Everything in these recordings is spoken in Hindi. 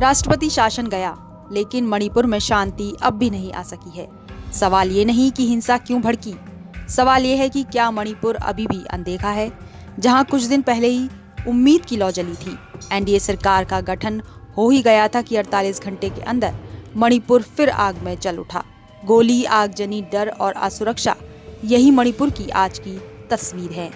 राष्ट्रपति शासन गया, लेकिन मणिपुर में शांति अब भी नहीं आ सकी है। सवाल ये नहीं कि हिंसा क्यों भड़की, सवाल ये है कि क्या मणिपुर अभी भी अनदेखा है, जहां कुछ दिन पहले ही उम्मीद की लौ जली थी। एनडीए सरकार का गठन हो ही गया था कि 48 घंटे के अंदर मणिपुर फिर आग में जल उठा। गोली, आगजनी, डर और असुरक्षा, यही मणिपुर की आज की तस्वीर है।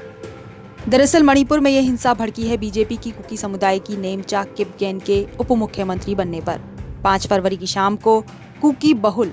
दरअसल मणिपुर में यह हिंसा भड़की है बीजेपी की कुकी समुदाय की नेमचा किपगेन के उप मुख्यमंत्री बनने पर। 5 फरवरी की शाम को कुकी बहुल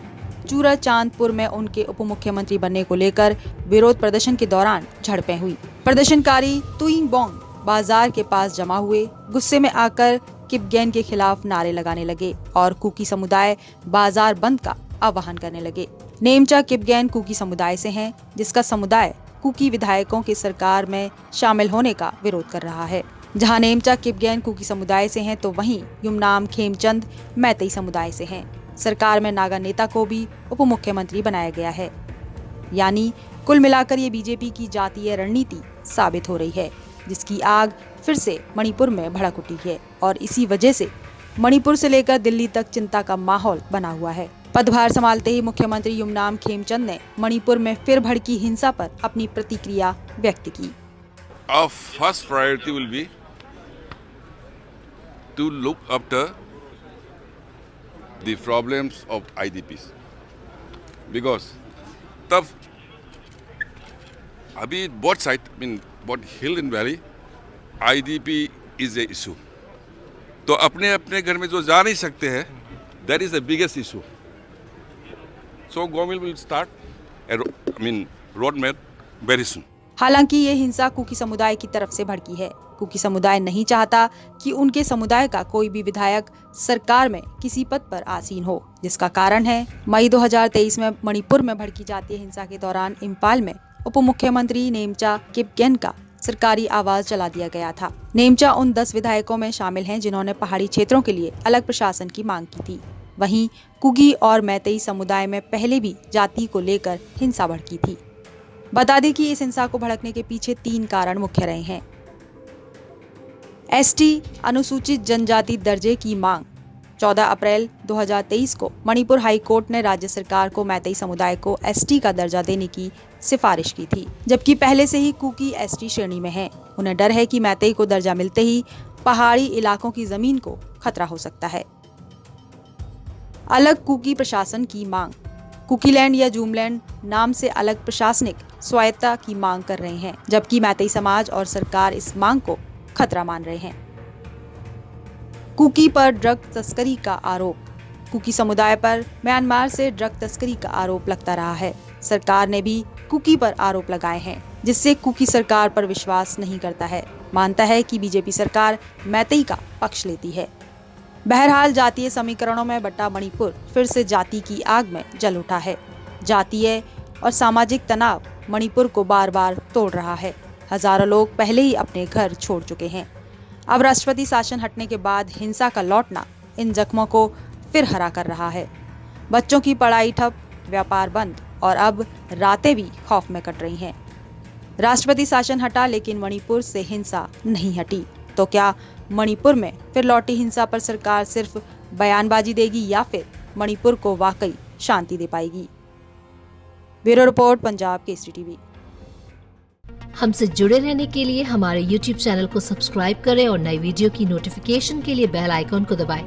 चूराचांदपुर में उनके उप मुख्यमंत्री बनने को लेकर विरोध प्रदर्शन के दौरान झड़पें हुई। प्रदर्शनकारी तुइंग बोंग बाजार के पास जमा हुए, गुस्से में आकर किपगेन के खिलाफ नारे लगाने लगे और कुकी समुदाय बाजार बंद का आह्वान करने लगे। नेमचा किपगेन कुकी समुदाय से हैं, जिसका समुदाय कुकी विधायकों के सरकार में शामिल होने का विरोध कर रहा है। जहां नेमचा किपगेन कुकी समुदाय से हैं, तो वहीं युमनाम खेमचंद मैतेई समुदाय से हैं। सरकार में नागा नेता को भी उप मुख्यमंत्री बनाया गया है। यानी कुल मिलाकर ये बीजेपी की जातीय रणनीति साबित हो रही है, जिसकी आग फिर से मणिपुर में भड़क उठी है और इसी वजह से मणिपुर से लेकर दिल्ली तक चिंता का माहौल बना हुआ है। पदभार संभालते ही मुख्यमंत्री युमनाम खेमचंद ने मणिपुर में फिर भड़की हिंसा पर अपनी प्रतिक्रिया व्यक्त की। Our first priority will be to look after the problems of IDPs, because तब अभी both side, both hill and valley, IDP is a issue. तो अपने अपने घर में जो जा नहीं सकते हैं, that is the biggest issue. So government will start roadmap very soon. हालांकि ये हिंसा कुकी समुदाय की तरफ से भड़की है। कुकी समुदाय नहीं चाहता कि उनके समुदाय का कोई भी विधायक सरकार में किसी पद पर आसीन हो, जिसका कारण है मई 2023 में मणिपुर में भड़की जातीय हिंसा के दौरान इम्फाल में उप मुख्यमंत्री नेमचा किपगेन का सरकारी आवास जला दिया गया था। नेमचा उन 10 विधायकों में शामिल हैं जिन्होंने पहाड़ी क्षेत्रों के लिए अलग प्रशासन की मांग की थी। वहीं कुकी और मैतेई समुदाय में पहले भी जाति को लेकर हिंसा भड़की थी। बता दें कि इस हिंसा को भड़कने के पीछे 3 कारण मुख्य रहे हैं। एसटी अनुसूचित जनजाति दर्जे की मांग। 14 अप्रैल 2023 को मणिपुर हाई कोर्ट ने राज्य सरकार को मैतेई समुदाय को एसटी का दर्जा देने की सिफारिश की थी, जबकि पहले से ही कुकी एसटी श्रेणी में हैं। उन्हें डर है कि मैतेई को दर्जा मिलते ही पहाड़ी इलाकों की जमीन को खतरा हो सकता है। अलग कुकी प्रशासन की मांग। कुकीलैंड या जूमलैंड नाम से अलग प्रशासनिक स्वायत्तता की मांग कर रहे हैं, जबकि मैतेई समाज और सरकार इस मांग को खतरा मान रहे हैं। कुकी पर ड्रग तस्करी का आरोप। कुकी समुदाय पर म्यांमार से ड्रग तस्करी का आरोप लगता रहा है। सरकार ने भी कुकी पर आरोप लगाए हैं, जिससे कुकी सरकार पर विश्वास नहीं करता है, मानता है कि बीजेपी सरकार मैतेई का पक्ष लेती है। बहरहाल जातीय समीकरणों में बटा मणिपुर फिर से जाति की आग में जल उठा है। जातीय और सामाजिक तनाव मणिपुर को बार बार तोड़ रहा है। हजारों लोग पहले ही अपने घर छोड़ चुके हैं। अब राष्ट्रपति शासन हटने के बाद हिंसा का लौटना इन जख्मों को फिर हरा कर रहा है। बच्चों की पढ़ाई ठप, व्यापार बंद और अब रातें भी खौफ में कट रही हैं। राष्ट्रपति शासन हटा, लेकिन मणिपुर से हिंसा नहीं हटी। तो क्या मणिपुर में फिर लौटी हिंसा पर सरकार सिर्फ बयानबाजी देगी या फिर मणिपुर को वाकई शांति दे पाएगी? Bureau report, Punjab Kesari TV. हमसे जुड़े रहने के लिए हमारे YouTube चैनल को सब्सक्राइब करें और नई वीडियो की नोटिफिकेशन के लिए बेल आइकॉन को दबाएं।